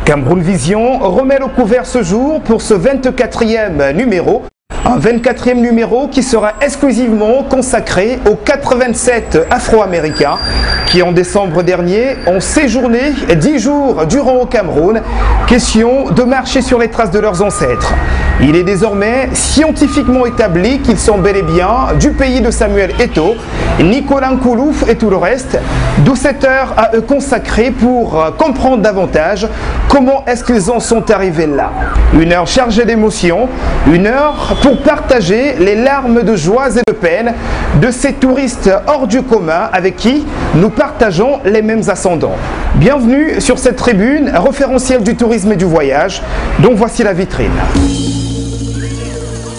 Cameroun Vision remet le couvert ce jour pour ce 24e numéro. Un 24e numéro qui sera exclusivement consacré aux 87 Afro-Américains qui en décembre dernier ont séjourné 10 jours durant au Cameroun. Question de marcher sur les traces de leurs ancêtres. Il est désormais scientifiquement établi qu'ils sont bel et bien du pays de Samuel Eto'o, Nicolas Nkoulouf et tout le reste. D'où cette heure à eux consacrée pour comprendre davantage comment est-ce qu'ils en sont arrivés là. Une heure chargée d'émotions, une heure pour partager les larmes de joie et de peine de ces touristes hors du commun avec qui nous partageons les mêmes ascendants. Bienvenue sur cette tribune référentielle du tourisme et du voyage, dont voici la vitrine.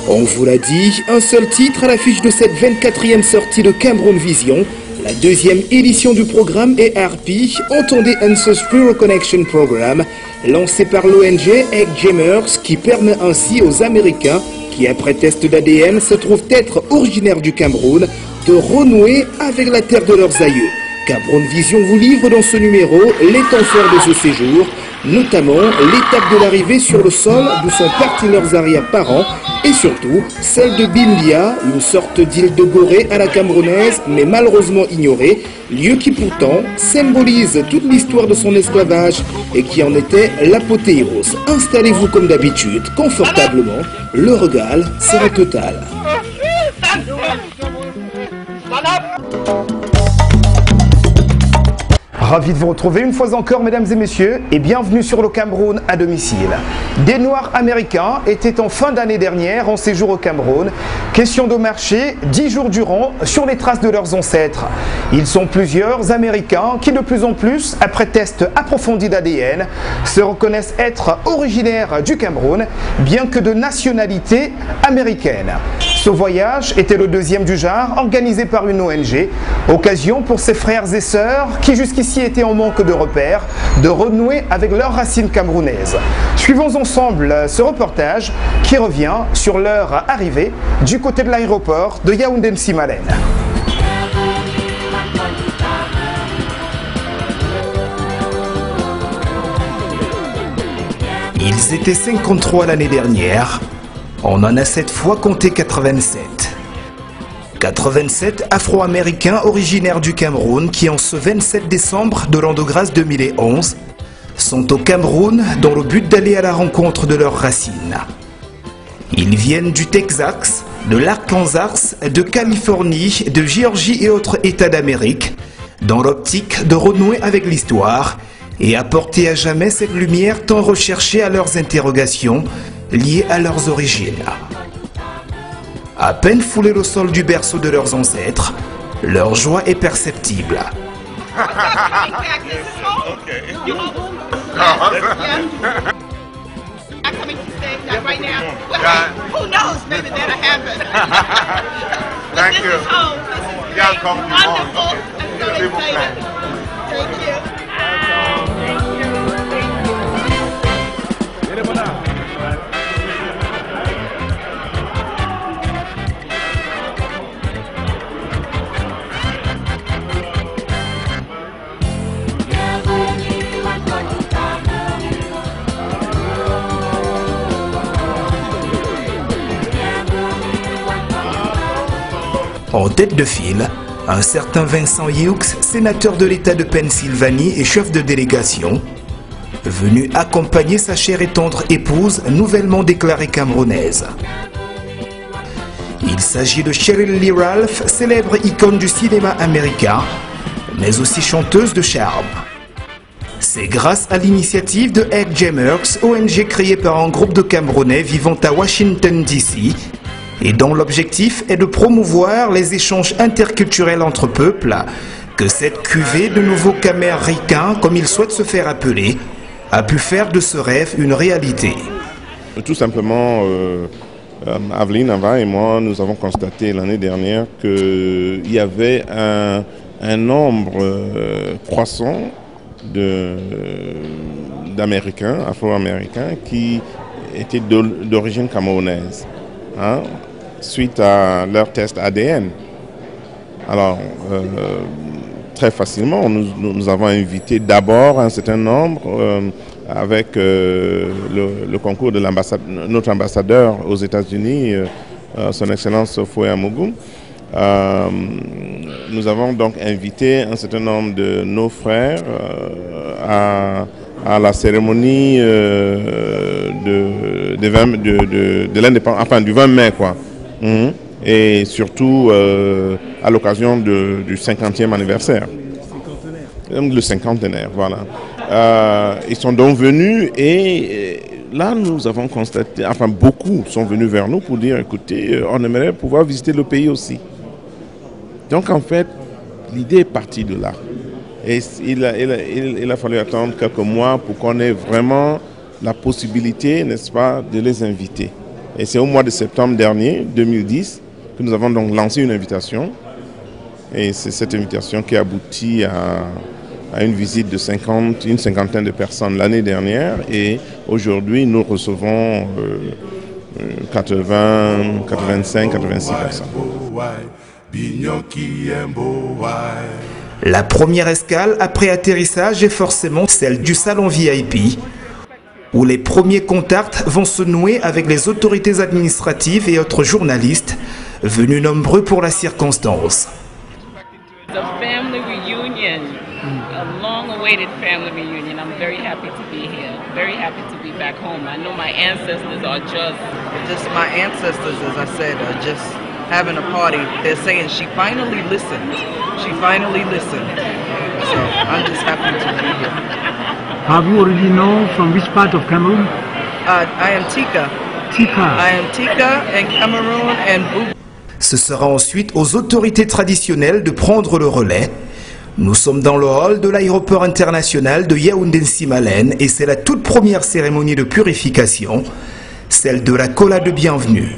On vous l'a dit, un seul titre à l'affiche de cette 24e sortie de Cameroun Vision. La deuxième édition du programme ARP, entendez Ancestral Connection Program, lancé par l'ONG Egg Jammers, qui permet ainsi aux Américains, qui après test d'ADN se trouvent être originaires du Cameroun, de renouer avec la terre de leurs aïeux. Cameroun Vision vous livre dans ce numéro les temps forts de ce séjour, notamment l'étape de l'arrivée sur le sol d'où sont partis leurs arrière-parents et surtout celle de Bimbia, une sorte d'île de Gorée à la camerounaise mais malheureusement ignorée, lieu qui pourtant symbolise toute l'histoire de son esclavage et qui en était l'apothéose. Installez-vous comme d'habitude, confortablement, le régal sera total. Ravi de vous retrouver une fois encore, mesdames et messieurs, et bienvenue sur le Cameroun à domicile. Des Noirs américains étaient en fin d'année dernière en séjour au Cameroun. Question de marcher 10 jours durant sur les traces de leurs ancêtres. Ils sont plusieurs Américains qui de plus en plus, après test approfondi d'ADN, se reconnaissent être originaires du Cameroun, bien que de nationalité américaine. Ce voyage était le deuxième du genre organisé par une ONG, occasion pour ses frères et sœurs qui jusqu'ici étaient en manque de repères, de renouer avec leurs racines camerounaises. Suivons ensemble ce reportage qui revient sur leur arrivée du côté de l'aéroport de Yaoundé-M'Simalen. Ils étaient 53 l'année dernière. On en a cette fois compté 87. 87 Afro-Américains originaires du Cameroun qui en ce 27 décembre de l'an de grâce 2011 sont au Cameroun dans le but d'aller à la rencontre de leurs racines. Ils viennent du Texas, de l'Arkansas, de Californie, de Géorgie et autres États d'Amérique dans l'optique de renouer avec l'histoire et apporter à jamais cette lumière tant recherchée à leurs interrogations liées à leurs origines. À peine foulés au sol du berceau de leurs ancêtres, leur joie est perceptible. En tête de file, un certain Vincent Hughes, sénateur de l'État de Pennsylvanie et chef de délégation, venu accompagner sa chère et tendre épouse nouvellement déclarée camerounaise. Il s'agit de Cheryl Lee Ralph, célèbre icône du cinéma américain, mais aussi chanteuse de charme. C'est grâce à l'initiative de Egg Jammers, ONG créée par un groupe de Camerounais vivant à Washington DC, et dont l'objectif est de promouvoir les échanges interculturels entre peuples, que cette cuvée de nouveaux Caméricains, comme ils souhaitent se faire appeler, a pu faire de ce rêve une réalité. Tout simplement, Aveline, Ava et moi, nous avons constaté l'année dernière qu'il y avait un nombre croissant d'Américains, Afro-Américains, qui étaient d'origine camerounaise. hein, suite à leur test ADN. Alors, très facilement, nous avons invité d'abord un certain nombre avec le concours de notre ambassadeur aux États-Unis, son Excellence Foye Amougou. Nous avons donc invité un certain nombre de nos frères à la cérémonie de l'indépendance, enfin du 20 mai, quoi. Et surtout à l'occasion du 50e anniversaire. Le cinquantenaire, voilà. Ils sont donc venus et là nous avons constaté, enfin beaucoup sont venus vers nous pour dire écoutez, on aimerait pouvoir visiter le pays aussi. Donc en fait, l'idée est partie de là. Et il a fallu attendre quelques mois pour qu'on ait vraiment la possibilité, n'est-ce pas, de les inviter. Et c'est au mois de septembre dernier, 2010, que nous avons donc lancé une invitation. Et c'est cette invitation qui aboutit à une visite de une cinquantaine de personnes l'année dernière. Et aujourd'hui, nous recevons 80, 85, 86 personnes. La première escale après atterrissage est forcément celle du salon VIP, où les premiers contacts vont se nouer avec les autorités administratives et autres journalistes venus nombreux pour la circonstance. A family reunion, a long-awaited family reunion. I'm very happy to be here. Very happy to be back home. I know my ancestors are just my ancestors, as I said, are just having a party. They're saying she finally listened. She finally listened. So I'm just happy to be here. Have you already know from which part of Cameroon? I am Tika. Tika. I am Tika and Cameroon and Boubou. Ce sera ensuite aux autorités traditionnelles de prendre le relais. Nous sommes dans le hall de l'aéroport international de Yaoundé-Nsimalen et c'est la toute première cérémonie de purification, celle de la Kola de bienvenue.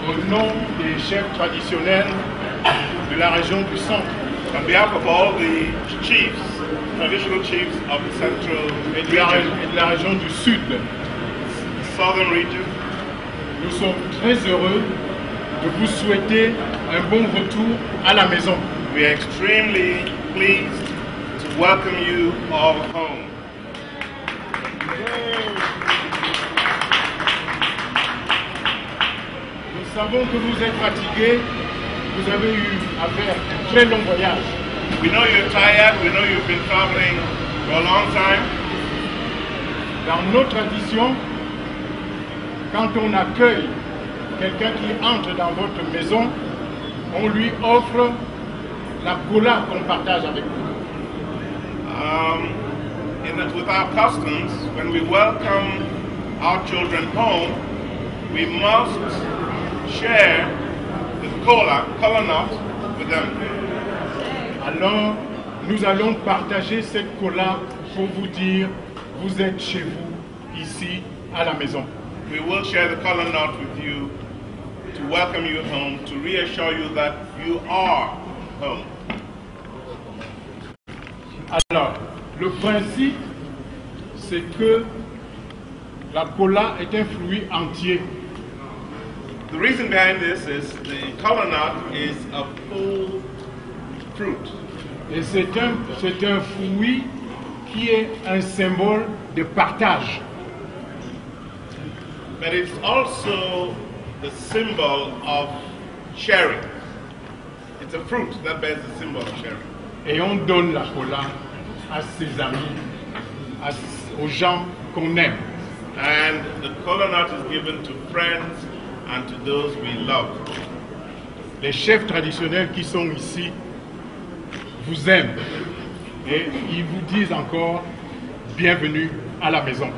Au nom des chefs traditionnels de la région du centre, on behalf of all the chiefs, traditional chiefs of the central et de la région du sud, southern region, nous sommes très heureux de vous souhaiter un bon retour à la maison. We are extremely pleased to welcome you all home. Nous savons que vous êtes fatigués, vous avez eu à faire un très long voyage. We know you're tired, we know you've been traveling for a long time. Dans nos traditions, quand on accueille quelqu'un qui entre dans votre maison, on lui offre la kola qu'on partage avec vous. With our customs, when we welcome our children home, we must share the kola nut with them. Alors, nous allons partager cette kola pour vous dire, vous êtes chez vous, ici, à la maison. We will share the kola nut with you to welcome you home, to reassure you that you are home. Alors, le principe, c'est que la kola est un fruit entier. The reason behind this is the kola nut is a full fruit. Et c'est un fruit qui est un symbole de partage. But it's also the symbol of sharing. It's a fruit that bears the symbol of sharing. Et on donne la kola à ses amis, aux gens qu'on aime. And the kola nut is given to friends and to those we love. Les chefs traditionnels qui sont ici vous aiment et ils vous disent encore bienvenue à la maison.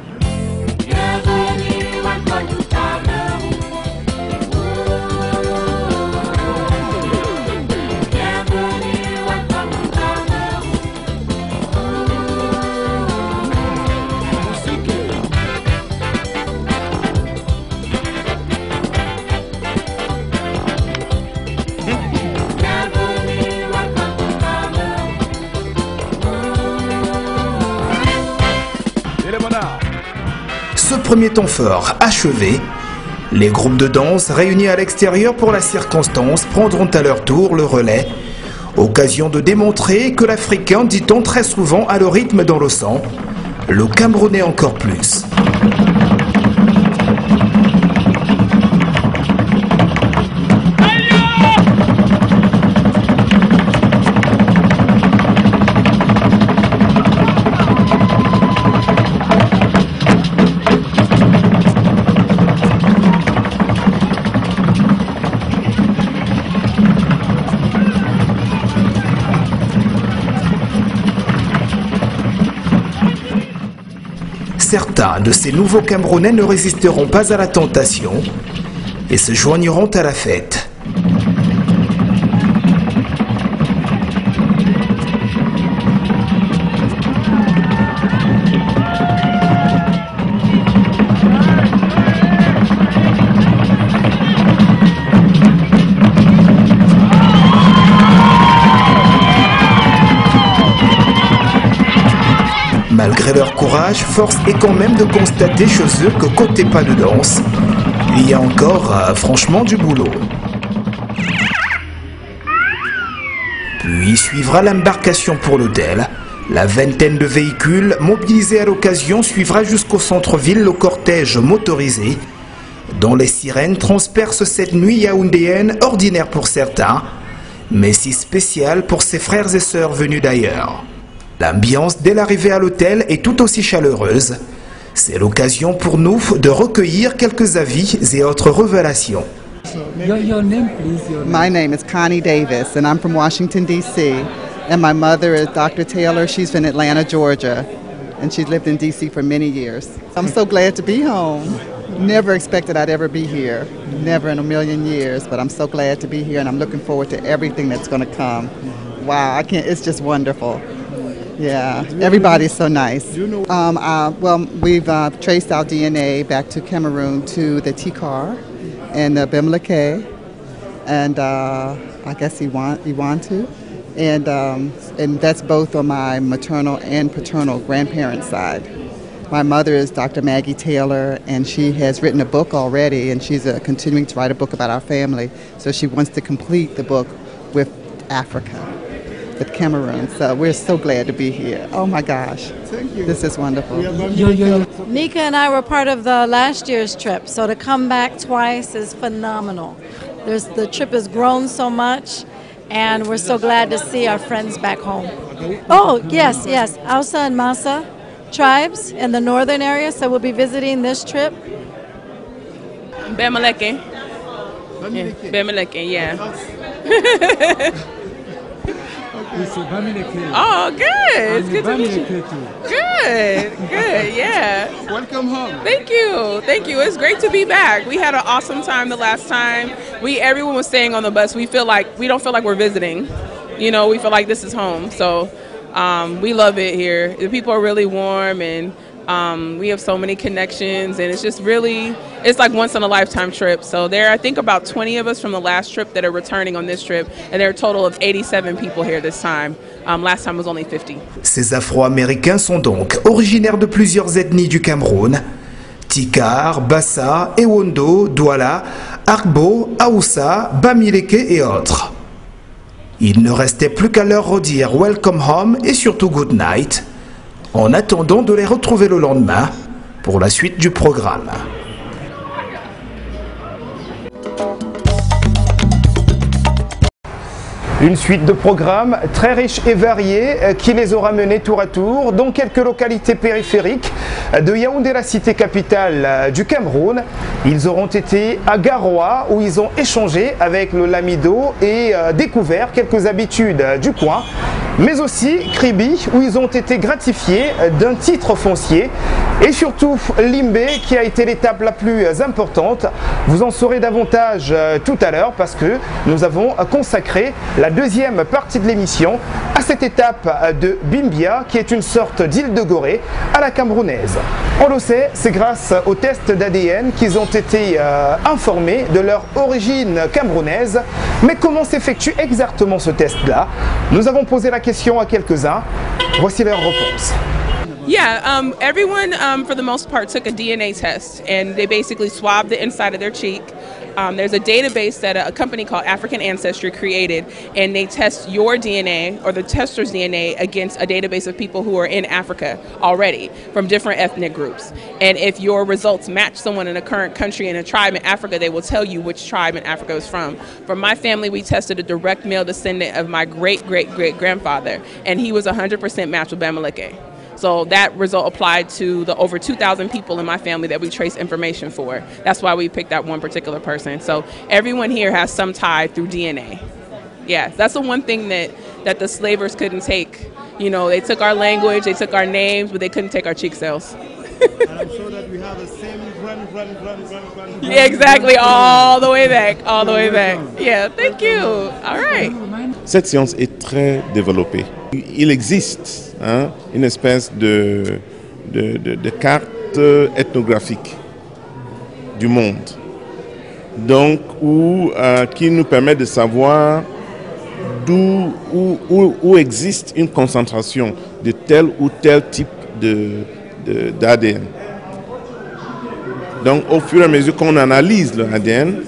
ce premier temps fort achevé, les groupes de danse réunis à l'extérieur pour la circonstance prendront à leur tour le relais. Occasion de démontrer que l'Africain, dit-on très souvent, a le rythme dans le sang, le Camerounais encore plus. Certains de ces nouveaux Camerounais ne résisteront pas à la tentation et se joigneront à la fête. Malgré leur courage, force est quand même de constater chez eux que côté pas de danse, il y a encore franchement du boulot. Puis suivra l'embarcation pour l'hôtel. La vingtaine de véhicules mobilisés à l'occasion suivra jusqu'au centre-ville le cortège motorisé, dont les sirènes transpercent cette nuit yaoundéenne ordinaire pour certains, mais si spéciale pour ses frères et sœurs venus d'ailleurs. L'ambiance dès l'arrivée à l'hôtel est tout aussi chaleureuse. C'est l'occasion pour nous de recueillir quelques avis et autres révélations. Your name, please. My name is Connie Davis, and I'm from Washington, D.C. And my mother is Dr. Taylor. She's from Atlanta, Georgia, and she's lived in D.C. for many years. I'm so glad to be home. Never expected I'd ever be here. Never in a million years, but I'm so glad to be here, and I'm looking forward to everything that's going to come. Wow, it's just wonderful. Yeah, everybody's so nice. Well, we've traced our DNA back to Cameroon to the Tikar and the Bemleke, and I guess Iwantu, and that's both on my maternal and paternal grandparents' side. My mother is Dr. Maggie Taylor, and she has written a book already, and she's continuing to write a book about our family. So she wants to complete the book with Africa, with Cameroon. So we're so glad to be here. Oh my gosh, thank you. This is wonderful. Nika and I were part of the last year's trip, so to come back twice is phenomenal. The trip has grown so much, and we're so glad to see our friends back home. Oh, yes, Hausa and Massa tribes in the northern area, so we'll be visiting this trip. Bemleke. Bemleke, yeah. Oh, good. It's good to meet you. Good, yeah. Welcome home. Thank you. It's great to be back. We had an awesome time the last time. Everyone was staying on the bus. We don't feel like we're visiting. You know, we feel like this is home. So we love it here. The people are really warm, and we have so many connections, and it's like once in a lifetime trip. So there are, I think, about 20 of us from the last trip that are returning on this trip, and there are a total of 87 people here this time. Last time was only 50. Ces Afro-Américains sont donc originaires de plusieurs ethnies du Cameroun: Tikar, Bassa, Ewondo, Douala, Argbo, Aoussa, Bamileke et autres. Il ne restait plus qu'à leur redire Welcome Home et surtout Good Night, en attendant de les retrouver le lendemain pour la suite du programme. Une suite de programmes très riches et variés qui les aura menés tour à tour dans quelques localités périphériques de Yaoundé, la cité capitale du Cameroun. Ils auront été à Garoua où ils ont échangé avec le Lamido et découvert quelques habitudes du coin, mais aussi Kribi où ils ont été gratifiés d'un titre foncier, et surtout Limbé qui a été l'étape la plus importante. Vous en saurez davantage tout à l'heure parce que nous avons consacré la deuxième partie de l'émission à cette étape de Bimbia qui est une sorte d'île de Gorée à la camerounaise. On le sait, c'est grâce aux tests d'ADN qu'ils ont été informés de leur origine camerounaise. Mais comment s'effectue exactement ce test-là? Nous avons posé la question à quelques-uns. Voici leur réponse. Yeah, everyone, for the most part, took a DNA test, and they basically swabbed the inside of their cheek. There's a database that a company called African Ancestry created, and they test your DNA or the tester's DNA against a database of people who are in Africa already from different ethnic groups. And if your results match someone in a current country and a tribe in Africa, they will tell you which tribe in Africa is from. For my family, we tested a direct male descendant of my great-great-great-grandfather, and he was 100% matched with Bamileke. So that result applied to the over 2,000 people in my family that we trace information for. That's why we picked that one particular person. So everyone here has some tie through DNA. Yeah, that's the one thing that the slavers couldn't take. You know, they took our language, they took our names, but they couldn't take our cheek cells. And I'm sure that we have the same grand. Yeah, exactly, all the way back, all the way back. Yeah, thank you. All right. Cette science est très développée. Il existe une espèce de carte ethnographique du monde, donc qui nous permet de savoir où existe une concentration de tel ou tel type d'ADN. Donc au fur et à mesure qu'on analyse l'ADN,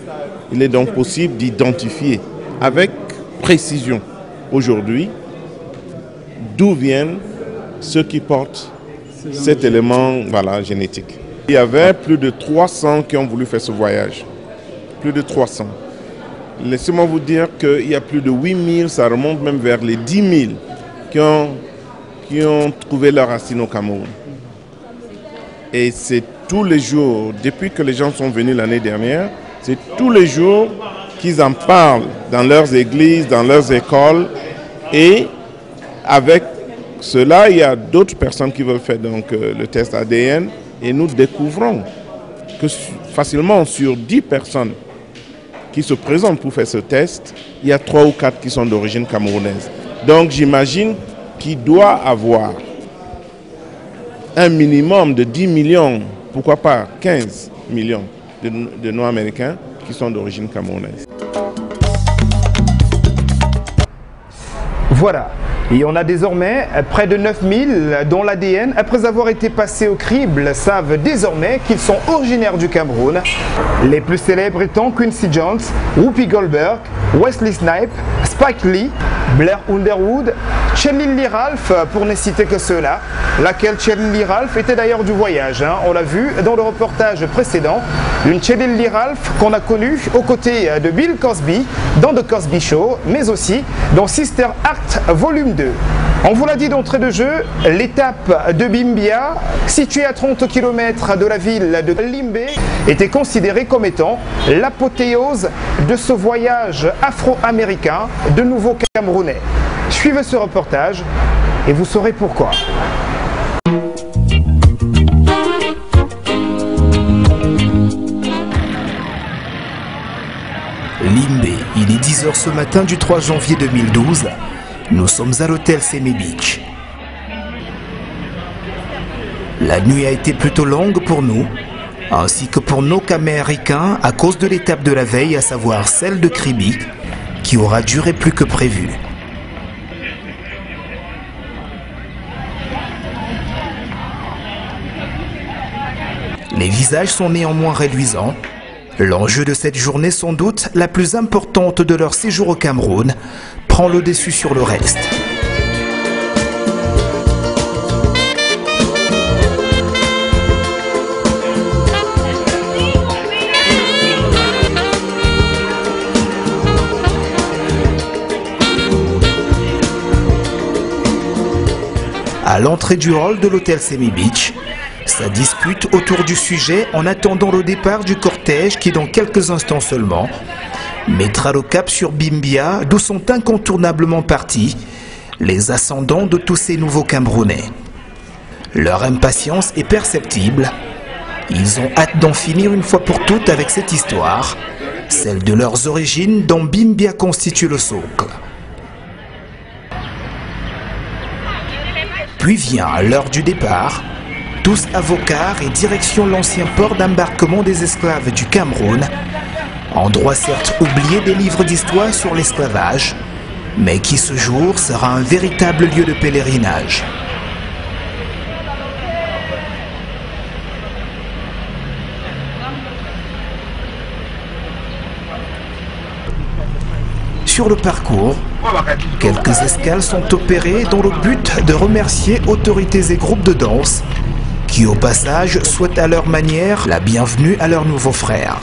il est donc possible d'identifier avec précision aujourd'hui d'où viennent ceux qui portent cet élément génétique. Il y avait plus de 300 qui ont voulu faire ce voyage. Plus de 300. Laissez-moi vous dire qu'il y a plus de 8000, ça remonte même vers les 10 000 qui ont trouvé leur racine au Cameroun. Et c'est tous les jours, depuis que les gens sont venus l'année dernière, c'est tous les jours qu'ils en parlent dans leurs églises, dans leurs écoles. Et avec cela, il y a d'autres personnes qui veulent faire donc, le test ADN. Et nous découvrons que facilement sur 10 personnes qui se présentent pour faire ce test, il y a 3 ou 4 qui sont d'origine camerounaise. Donc j'imagine qu'il doit avoir un minimum de 10 millions, pourquoi pas 15 millions de Noirs-Américains qui sont d'origine camerounaise. Voilà, et on a désormais près de 9000 dont l'ADN, après avoir été passé au crible, savent désormais qu'ils sont originaires du Cameroun. Les plus célèbres étant Quincy Jones, Whoopi Goldberg, Wesley Snipes, Spike Lee, Blair Underwood, Cheryl Lee Ralph, pour ne citer que ceux-là, laquelle Cheryl Lee Ralph était d'ailleurs du voyage. On l'a vu dans le reportage précédent, une Cheryl Lee Ralph qu'on a connue aux côtés de Bill Cosby dans The Cosby Show, mais aussi dans Sister Act Volume 2. On vous l'a dit d'entrée de jeu, l'étape de Bimbia, située à 30 km de la ville de Limbe, était considérée comme étant l'apothéose de ce voyage afro-américain de nouveaux Camerounais. Suivez ce reportage et vous saurez pourquoi. Limbe, il est 10 h ce matin du 3 janvier 2012. Nous sommes à l'hôtel Semi Beach. La nuit a été plutôt longue pour nous, ainsi que pour nos Caméricains à cause de l'étape de la veille, à savoir celle de Kribi, qui aura duré plus que prévu. Les visages sont néanmoins réluisants. L'enjeu de cette journée, sans doute la plus importante de leur séjour au Cameroun, prend le dessus sur le reste. À l'entrée du hall de l'hôtel Semi Beach, ça dispute autour du sujet en attendant le départ du cortège qui, dans quelques instants seulement, mettra le cap sur Bimbia, d'où sont incontournablement partis les ascendants de tous ces nouveaux Camerounais. Leur impatience est perceptible. Ils ont hâte d'en finir une fois pour toutes avec cette histoire, celle de leurs origines dont Bimbia constitue le socle. Puis vient l'heure du départ. Tous avocats et direction l'ancien port d'embarquement des esclaves du Cameroun, endroit certes oublié des livres d'histoire sur l'esclavage, mais qui ce jour sera un véritable lieu de pèlerinage. sur le parcours. Quelques escales sont opérées dans le but de remercier autorités et groupes de danse qui au passage souhaitent à leur manière la bienvenue à leurs nouveaux frères.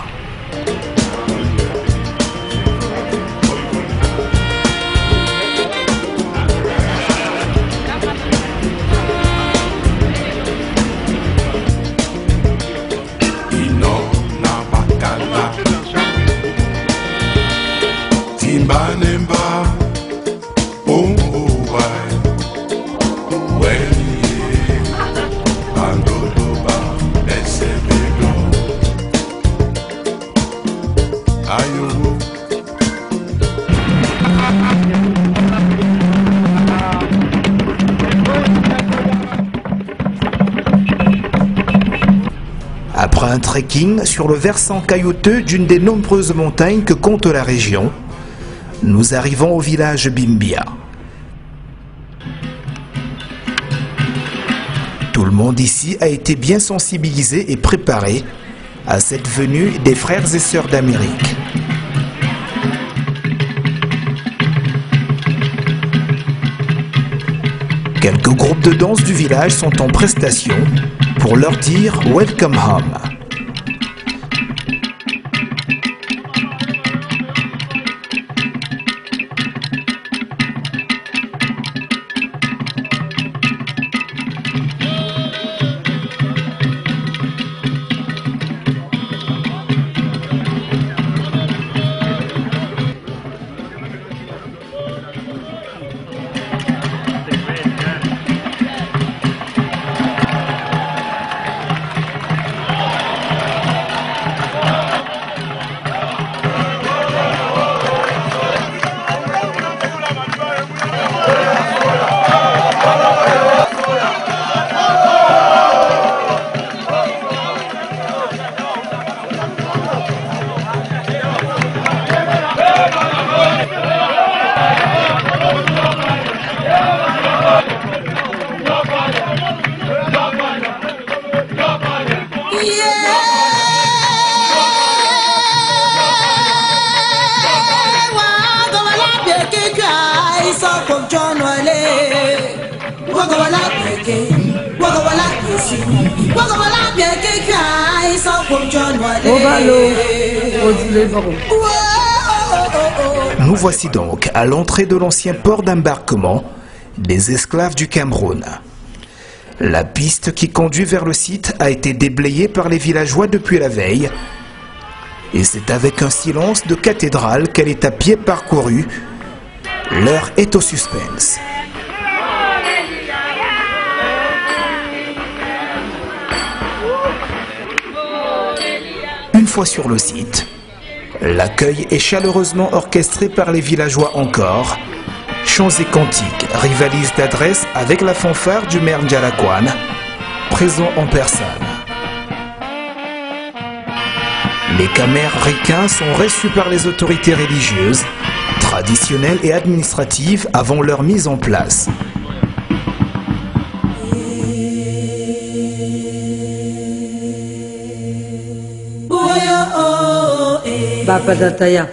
Après un trekking sur le versant caillouteux d'une des nombreuses montagnes que compte la région, nous arrivons au village Bimbia. Tout le monde ici a été bien sensibilisé et préparé à cette venue des frères et sœurs d'Amérique. Quelques groupes de danse du village sont en prestation pour leur dire « Welcome home ». Nous voici donc à l'entrée de l'ancien port d'embarquement des esclaves du Cameroun. La piste qui conduit vers le site a été déblayée par les villageois depuis la veille. Et c'est avec un silence de cathédrale qu'elle est à pied parcourue. L'heure est au suspense. Une fois sur le site, l'accueil est chaleureusement orchestré par les villageois encore. Chants et cantiques rivalisent d'adresse avec la fanfare du maire Ndjalakwan, présent en personne. Les camères ricains sont reçus par les autorités religieuses, traditionnelles et administratives avant leur mise en place. Bapa dataya,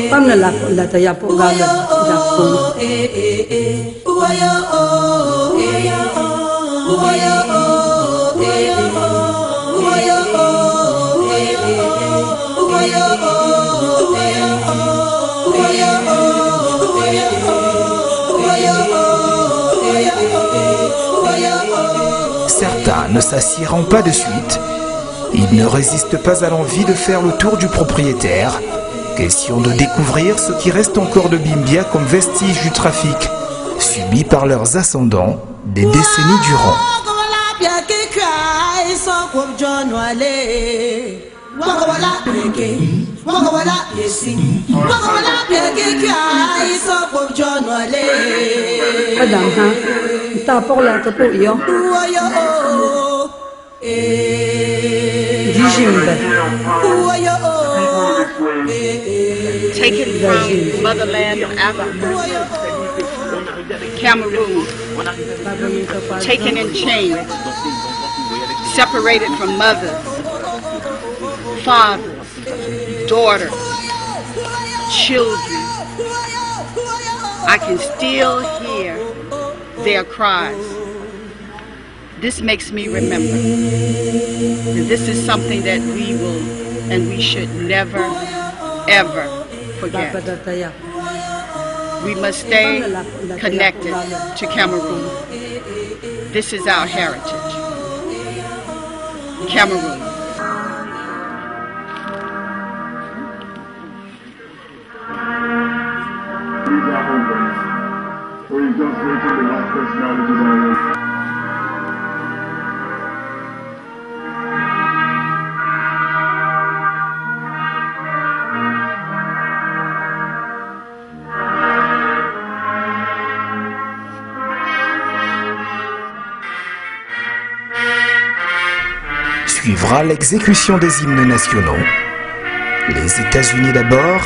pamna la taya po gala japon. Certains ne s'assieront pas de suite. Ils ne résistent pas à l'envie de faire le tour du propriétaire. Question de découvrir ce qui reste encore de Bimbia comme vestige du trafic subi par leurs ascendants des décennies durant. Taken from motherland of Africa, Cameroon, taken in chains, separated from mothers, fathers, daughters, children. I can still hear their cries. This makes me remember. And this is something that we will and we should never, ever forget. We must stay connected to Cameroon. This is our heritage. Cameroon. We're just waiting the last personality. Suivra l'exécution des hymnes nationaux. Les États-Unis d'abord.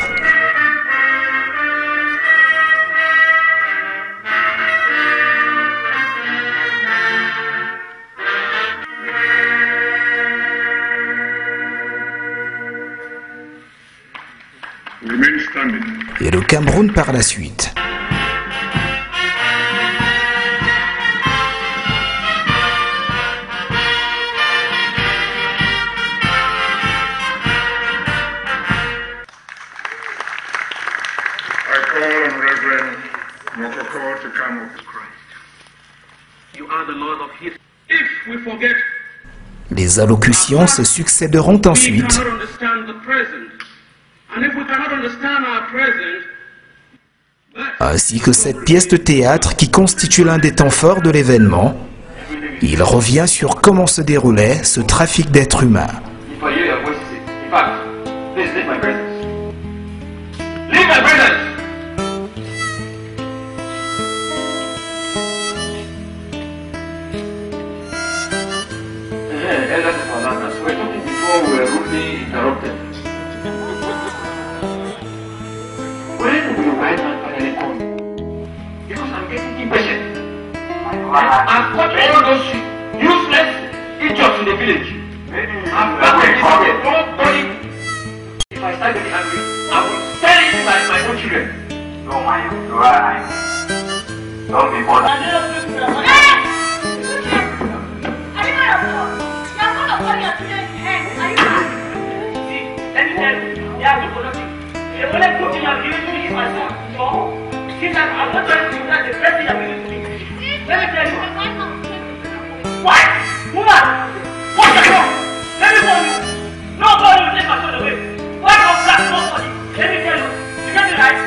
Et le Cameroun par la suite. Les allocutions se succéderont ensuite. Ainsi que cette pièce de théâtre qui constitue l'un des temps forts de l'événement. Il revient sur comment se déroulait ce trafic d'êtres humains. I've got all those useless idiots in the village. I'm back to nobody. If I start getting angry, I will sell it like my own children. No, my right. Don't be bothered. Let me tell you, you have to follow me. The only good thing I'm giving to me is myself. So, since I'm not trying to do that, the best thing I'm giving to me. Let me tell you. What? Woman! What's the wrong? Let me tell you. Nobody will take my son away. Why not black? Nobody. Let me tell you. You get me right?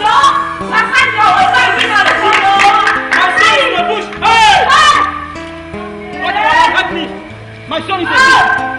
No! I can't go. My son is in the bush. Hey! What happened? My son is in the bush.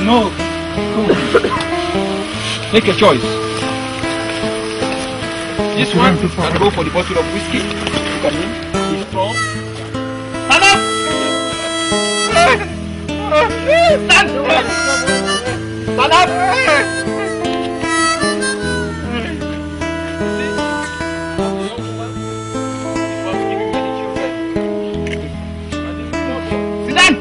No. Make a choice. This one can go for the bottle of whiskey. Look at him. He's strong. Stand up! Stand up! Sit down!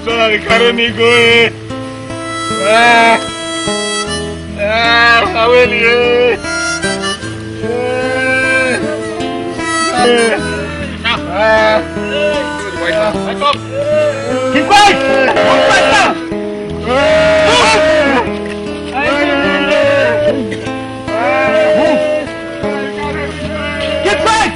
Sorry, Karonigo. Aweli. Keep quiet! Get back!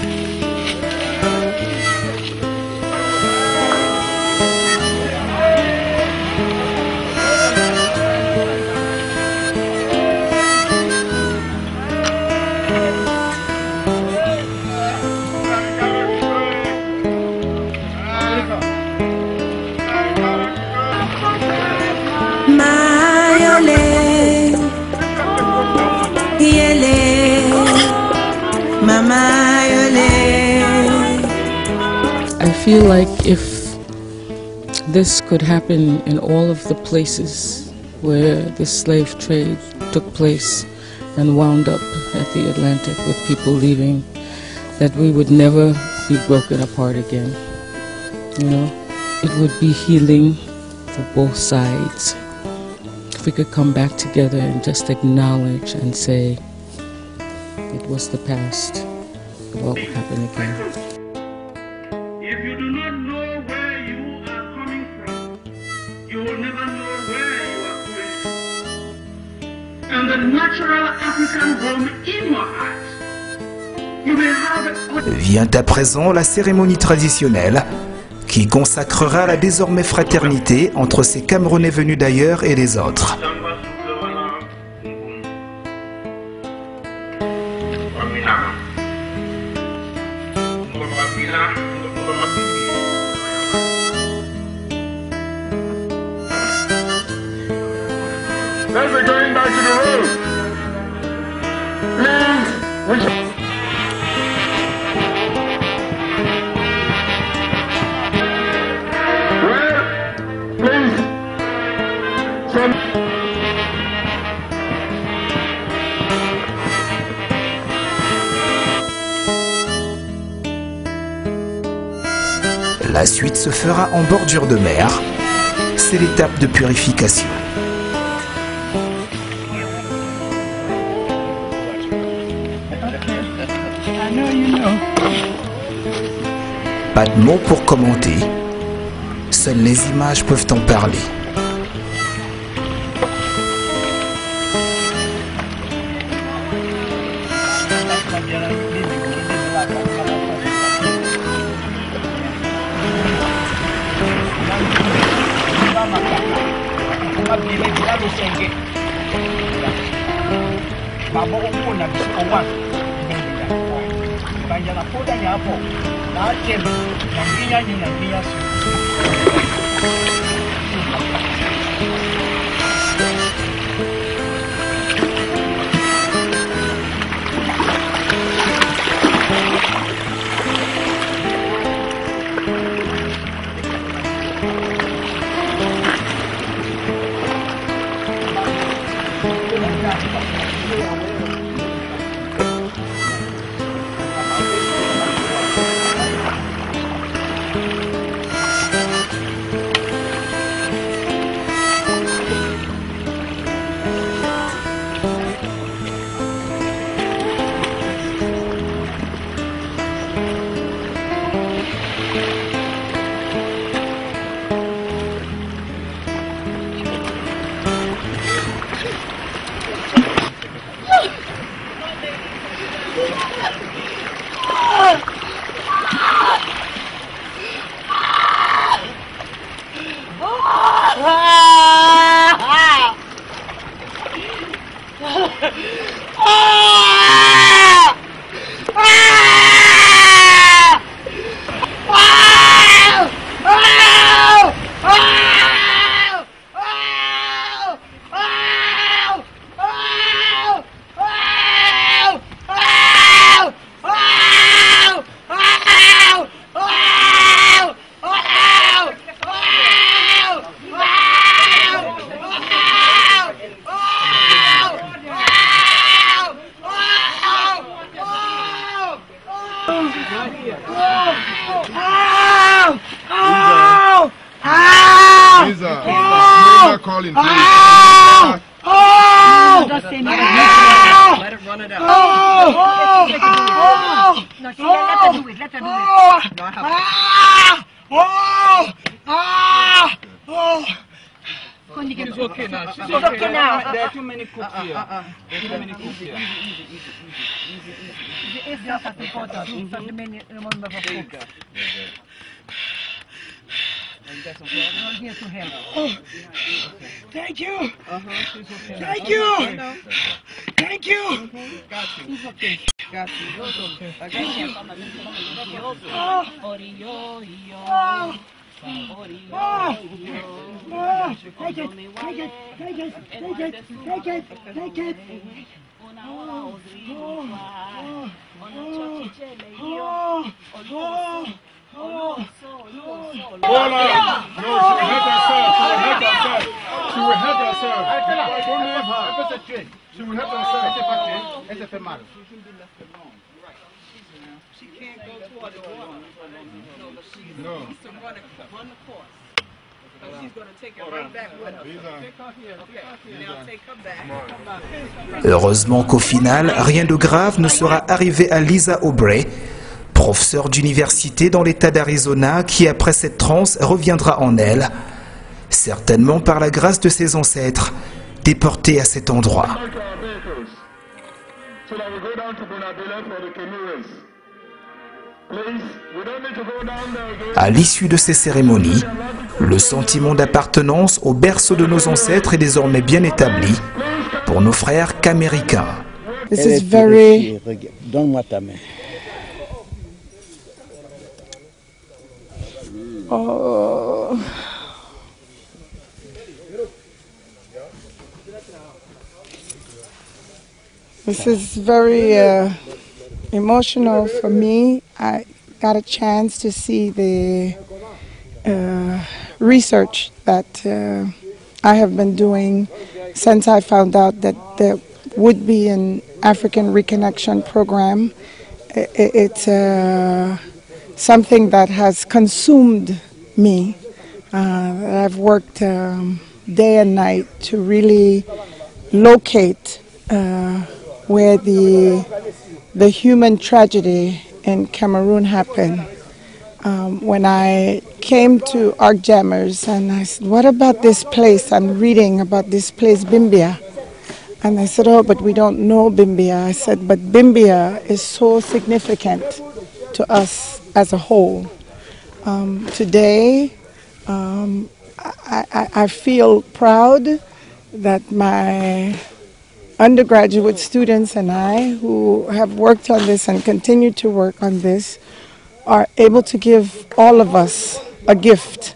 I feel like if this could happen in all of the places where the slave trade took place and wound up at the Atlantic with people leaving, that we would never be broken apart again. You know, it would be healing for both sides. If we could come back together and just acknowledge and say, it was the past, it won't happen again. If you do not know where you are coming from, you will never know where you are going. And the natural African home in your heart, you may have it. Vient à présent la cérémonie traditionnelle qui consacrera la désormais fraternité entre ces Camerounais venus d'ailleurs et les autres. As we're going back to the road, please, La suite se fera en bordure de mer. C'est l'étape de purification. Pas de mots pour commenter. Seules les images peuvent en parler. Lisa, calling, please. Let it run it out. No, let her do it. Let her do it. She's okay now. She's okay now. There are too many cooks here. There are too many cooks here. Thank you. Thank you. Thank you. Got you. Got you. Thank you. Take it. Take it. Take it. Take it. Take it. Take it. Hold on. No, she will help herself. Don't leave her. She will help herself. Elle fait mal. She can't go toward the water. No. She needs to run the course. So she's going to take it right back with her. Okay, now take her back. Heureusement qu'au final, rien de grave ne sera arrivé à Lisa Aubrey, professeure d'université dans l'État d'Arizona qui, après cette transe, reviendra en elle, certainement par la grâce de ses ancêtres, déportés à cet endroit. À l'issue de ces cérémonies, le sentiment d'appartenance au berceau de nos ancêtres est désormais bien établi pour nos frères qu'américains. This is very... Donne-moi ta main. Oh. This is very emotional for me. I got a chance to see the research that I have been doing since I found out that there would be an African Reconnection program. It's something that has consumed me. I've worked day and night to really locate where the human tragedy in Cameroon happened. When I came to Arc Jammers and I said, what about this place? I'm reading about this place, Bimbia. And I said, oh, but we don't know Bimbia. I said, but Bimbia is so significant to us as a whole. Today, I feel proud that my undergraduate students and I, who have worked on this and continue to work on this, are able to give all of us a gift.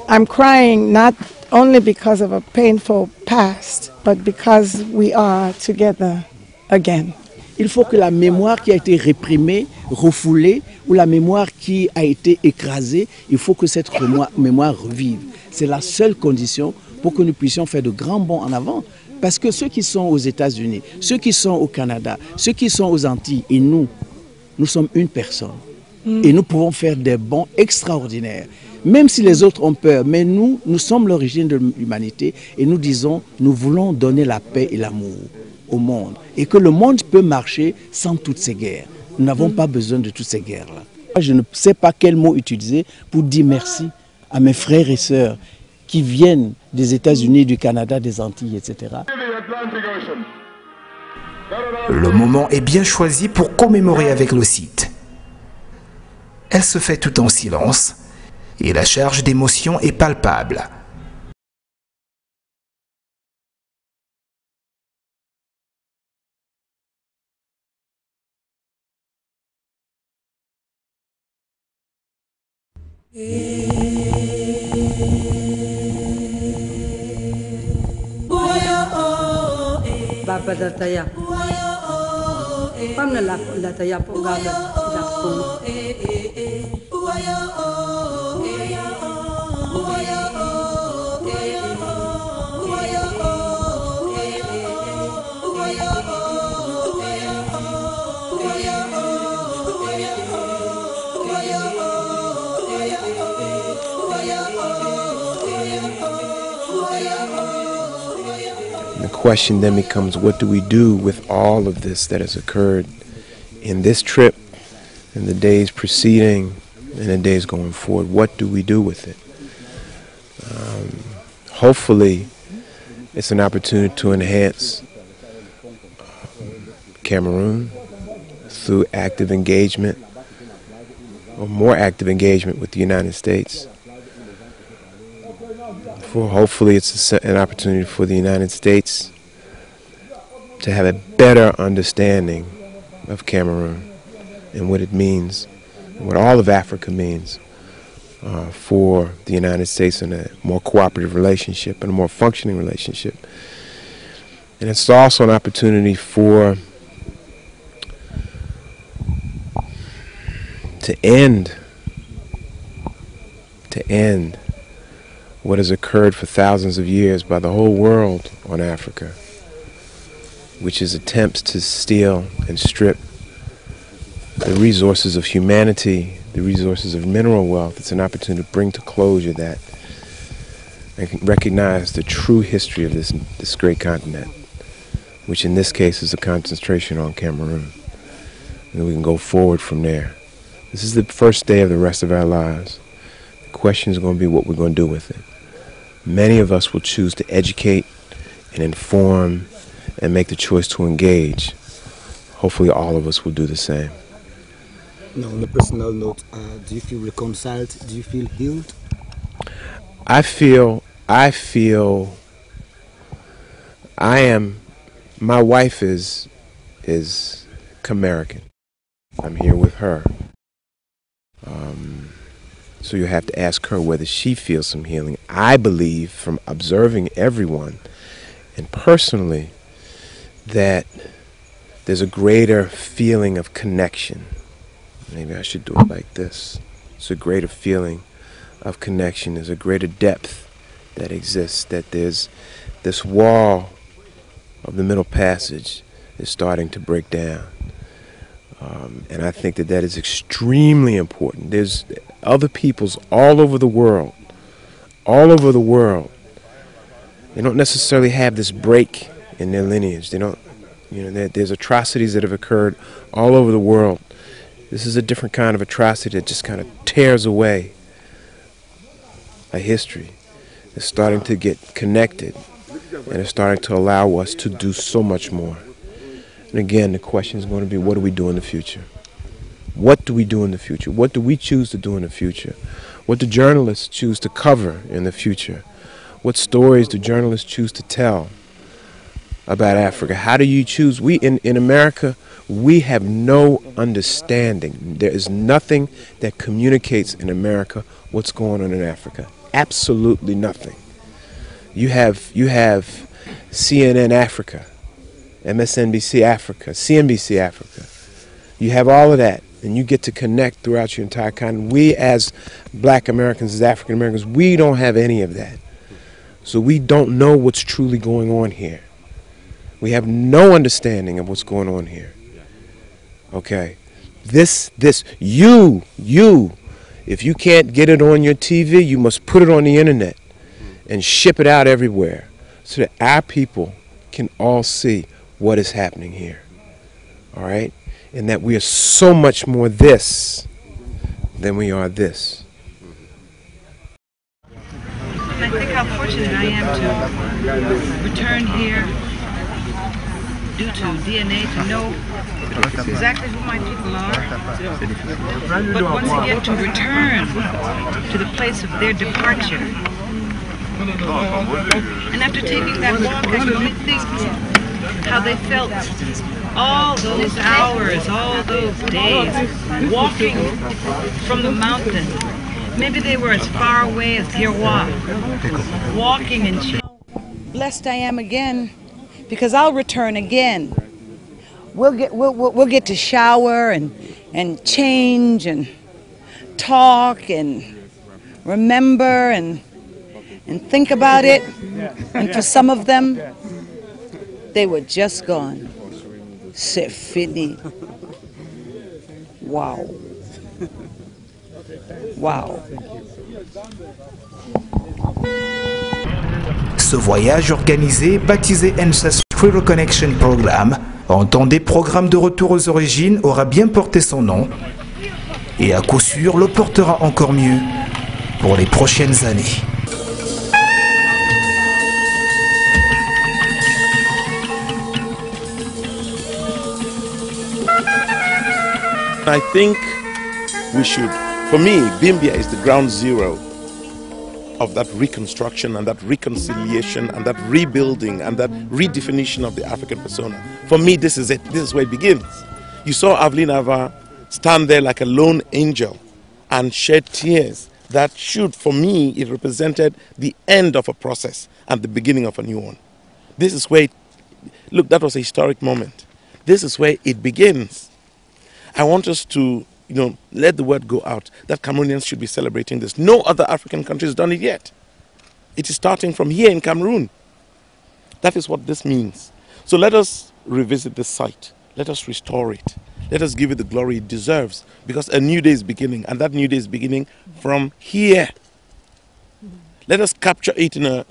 I'm crying not only because of a painful past, but because we are together again. Il faut que la mémoire qui a été réprimée, refoulée, ou la mémoire qui a été écrasée, il faut que cette mémoire revive. C'est la seule condition pour que nous puissions faire de grands bonds en avant. Parce que ceux qui sont aux États-Unis, ceux qui sont au Canada, ceux qui sont aux Antilles et nous sommes une personne. Et nous pouvons faire des bonds extraordinaires. Même si les autres ont peur, mais nous sommes l'origine de l'humanité et nous disons, nous voulons donner la paix et l'amour au monde. Et que le monde peut marcher sans toutes ces guerres. Nous n'avons pas besoin de toutes ces guerres-là. Je ne sais pas quel mot utiliser pour dire merci à mes frères et sœurs qui viennent des États-Unis, du Canada, des Antilles, etc. Le moment est bien choisi pour commémorer avec le site. Elle se fait tout en silence et la charge d'émotion est palpable. Bapa dataya. Pamna la dataya po gaga japon. question then becomes, what do we do with all of this that has occurred in this trip, in the days preceding, and the days going forward? What do we do with it? Hopefully, it's an opportunity to enhance Cameroon through active engagement, or more active engagement with the United States. Hopefully it's an opportunity for the United States to have a better understanding of Cameroon and what it means, and what all of Africa means for the United States in a more cooperative relationship and a more functioning relationship. And it's also an opportunity to end what has occurred for thousands of years by the whole world on Africa, which is attempts to steal and strip the resources of humanity, the resources of mineral wealth. It's an opportunity to bring to closure that and recognize the true history of this great continent, which in this case is a concentration on Cameroon. And we can go forward from there. This is the first day of the rest of our lives. The question is going to be what we're going to do with it. Many of us will choose to educate and inform and make the choice to engage. Hopefully all of us will do the same. Now, on a personal note, do you feel reconciled? Do you feel healed? My wife is Camerican. I'm here with her. So you have to ask her whether she feels some healing. I believe, from observing everyone and personally, that there's a greater feeling of connection. Maybe I should do it like this. It's a greater feeling of connection. There's a greater depth that exists, that there's this wall of the Middle Passage is starting to break down. And I think that is extremely important. There's other peoples all over the world. They don't necessarily have this break in their lineage. They don't, there's atrocities that have occurred all over the world. This is a different kind of atrocity that just kind of tears away a history. It's starting to get connected, and it's starting to allow us to do so much more. And again, the question is going to be, what do we do in the future? What do we do in the future? What do we choose to do in the future? What do journalists choose to cover in the future? What stories do journalists choose to tell about Africa? How do you choose? We in America, we have no understanding. There is nothing that communicates in America what's going on in Africa. Absolutely nothing. You have CNN Africa, MSNBC Africa, CNBC Africa. You have all of that, and you get to connect throughout your entire continent. We as Black Americans, as African Americans, we don't have any of that. So we don't know what's truly going on here. We have no understanding of what's going on here. Okay? You, if you can't get it on your TV, you must put it on the internet and ship it out everywhere so that our people can all see what is happening here. All right? And that we are so much more this than we are this. I think how fortunate I am to return here due to DNA to know exactly who my people are, but once again to return to the place of their departure. And after taking that walk, I could think how they felt all those hours, all those days, walking from the mountain. Maybe they were as far away as Girwa, walking and cheating. Blessed I am again, because I'll return again. We'll get to shower and change and talk and remember and think about it. And for some of them, they were just gone. C'est fini. Wow. Wow. Ce voyage organisé, baptisé Ancestry Reconnection Program, entendez programme de retour aux origines, aura bien porté son nom et à coup sûr le portera encore mieux pour les prochaines années. I think we should, for me, Bimbia is the ground zero of that reconstruction and that reconciliation and that rebuilding and that redefinition of the African persona. For me, this is it. This is where it begins. You saw Aveline Ava stand there like a lone angel and shed tears. That should, for me, it represented the end of a process and the beginning of a new one. This is where, look, that was a historic moment. This is where it begins. I want us to, let the word go out that Cameroonians should be celebrating this. No other African country has done it yet. It is starting from here in Cameroon. That is what this means. So let us revisit this site. Let us restore it. Let us give it the glory it deserves, because a new day is beginning, and that new day is beginning from here. Let us capture it in a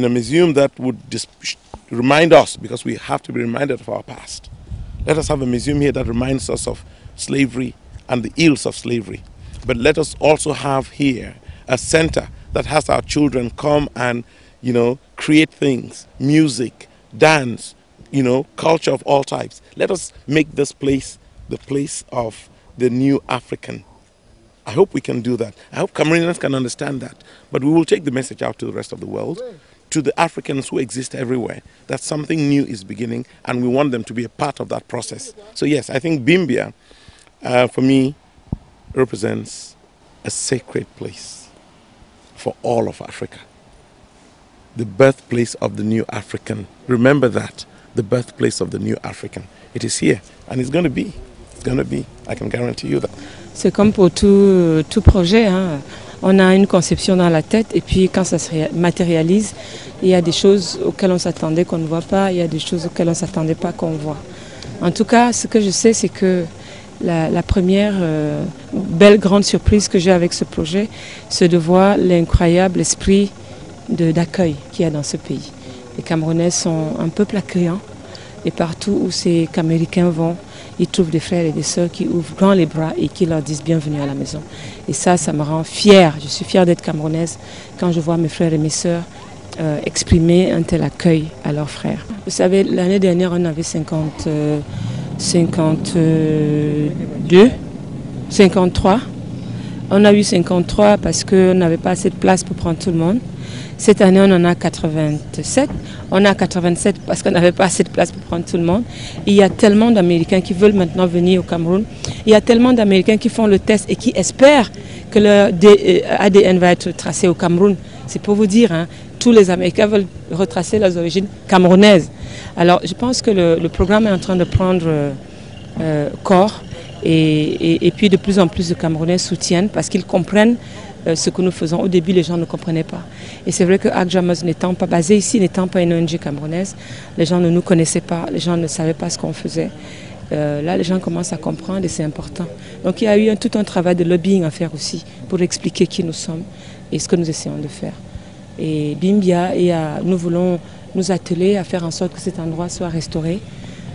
museum that would remind us, because we have to be reminded of our past. Let us have a museum here that reminds us of slavery and the ills of slavery. But let us also have here a center that has our children come and, create things, music, dance, culture of all types. Let us make this place the place of the new African. I hope we can do that. I hope Cameroonians can understand that. But we will take the message out to the rest of the world, to the Africans who exist everywhere, that something new is beginning, and we want them to be a part of that process. So yes, I think Bimbia, for me, represents a sacred place for all of Africa. The birthplace of the new African. Remember that, the birthplace of the new African. It is here, and it's going to be. It's going to be. I can guarantee you that. C'est comme pour tout projet, hein. On a une conception dans la tête et puis quand ça se matérialise, il y a des choses auxquelles on s'attendait qu'on ne voit pas, il y a des choses auxquelles on ne s'attendait pas qu'on voit. En tout cas, ce que je sais, c'est que la première belle grande surprise que j'ai avec ce projet, c'est de voir l'incroyable esprit d'accueil qu'il y a dans ce pays. Les Camerounais sont un peuple accueillant et partout où ces Américains vont, ils trouvent des frères et des sœurs qui ouvrent grand les bras et qui leur disent bienvenue à la maison. Et ça me rend fière. Je suis fière d'être camerounaise quand je vois mes frères et mes sœurs exprimer un tel accueil à leurs frères. Vous savez, l'année dernière, on avait 53. On a eu 53 parce qu'on n'avait pas assez de place pour prendre tout le monde. Cette année, on en a 87. On a 87 parce qu'on n'avait pas assez de place pour prendre tout le monde. Et il y a tellement d'Américains qui veulent maintenant venir au Cameroun. Il y a tellement d'Américains qui font le test et qui espèrent que leur ADN va être tracé au Cameroun. C'est pour vous dire, hein, tous les Américains veulent retracer leurs origines camerounaises. Alors, je pense que le programme est en train de prendre corps. Et puis, de plus en plus de Camerounais soutiennent parce qu'ils comprennent ce que nous faisons. Au début, les gens ne comprenaient pas. Et c'est vrai que Agjamas n'étant pas basé ici, n'étant pas une ONG camerounaise, les gens ne nous connaissaient pas, les gens ne savaient pas ce qu'on faisait. Là, les gens commencent à comprendre et c'est important. Donc il y a eu tout un travail de lobbying à faire aussi pour expliquer qui nous sommes et ce que nous essayons de faire. Et Bimbia, nous voulons nous atteler à faire en sorte que cet endroit soit restauré.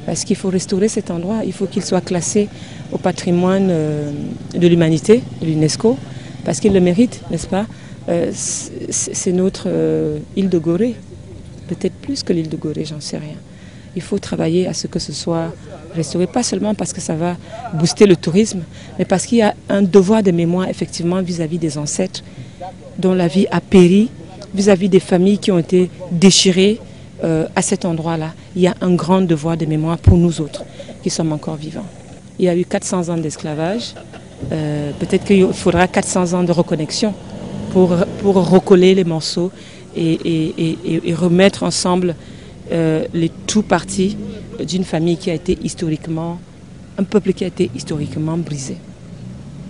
Parce qu'il faut restaurer cet endroit, il faut qu'il soit classé au patrimoine de l'humanité, de l'UNESCO, parce qu'il le mérite, n'est-ce pas? C'est notre île de Gorée, peut-être plus que l'île de Gorée, j'en sais rien. Il faut travailler à ce que ce soit restauré, pas seulement parce que ça va booster le tourisme, mais parce qu'il y a un devoir de mémoire effectivement vis-à-vis des ancêtres dont la vie a péri, vis-à-vis des familles qui ont été déchirées à cet endroit-là. Il y a un grand devoir de mémoire pour nous autres qui sommes encore vivants. Il y a eu 400 ans d'esclavage, peut-être qu'il faudra 400 ans de reconnexion pour recoller les morceaux et remettre ensemble les tout parties d'une famille qui a été historiquement, un peuple qui a été historiquement brisé.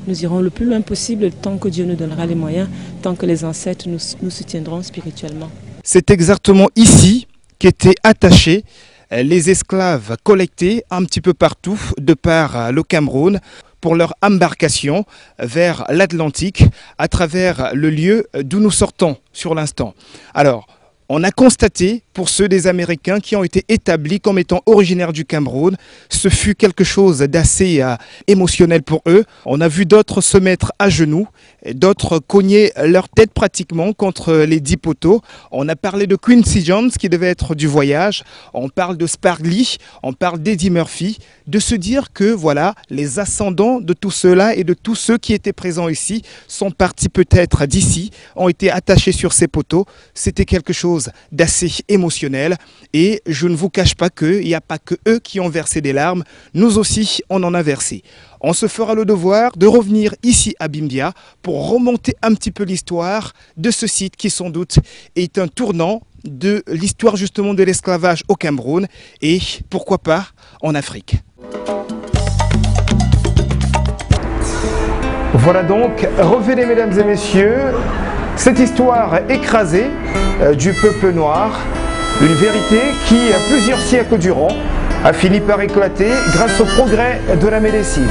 Nous irons le plus loin possible tant que Dieu nous donnera les moyens, tant que les ancêtres nous soutiendront spirituellement. C'est exactement ici qu'étaient attachés les esclaves collectés un petit peu partout de par le Cameroun pour leur embarcation vers l'Atlantique à travers le lieu d'où nous sortons sur l'instant. Alors, on a constaté, pour ceux des Américains qui ont été établis comme étant originaires du Cameroun, ce fut quelque chose d'assez émotionnel pour eux. On a vu d'autres se mettre à genoux, d'autres cogner leur tête pratiquement contre les 10 poteaux. On a parlé de Quincy Jones qui devait être du voyage, on parle de Spike Lee, on parle d'Eddie Murphy, de se dire que voilà, les ascendants de tout cela et de tous ceux qui étaient présents ici sont partis peut-être d'ici, ont été attachés sur ces poteaux. C'était quelque chose d'assez émotionnel et je ne vous cache pas qu'il n'y a pas que eux qui ont versé des larmes, nous aussi on en a versé. On se fera le devoir de revenir ici à Bimbia pour remonter un petit peu l'histoire de ce site qui sans doute est un tournant de l'histoire justement de l'esclavage au Cameroun et pourquoi pas en Afrique. Voilà donc, revenez mesdames et messieurs, cette histoire écrasée du peuple noir, une vérité qui, plusieurs siècles durant, a fini par éclater grâce au progrès de la médecine.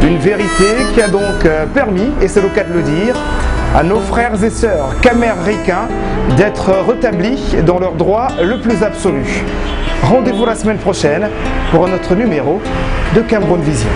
Une vérité qui a donc permis, et c'est le cas de le dire, à nos frères et sœurs caméricains d'être rétablis dans leur droit le plus absolu. Rendez-vous la semaine prochaine pour un autre numéro de Cameroun Vision.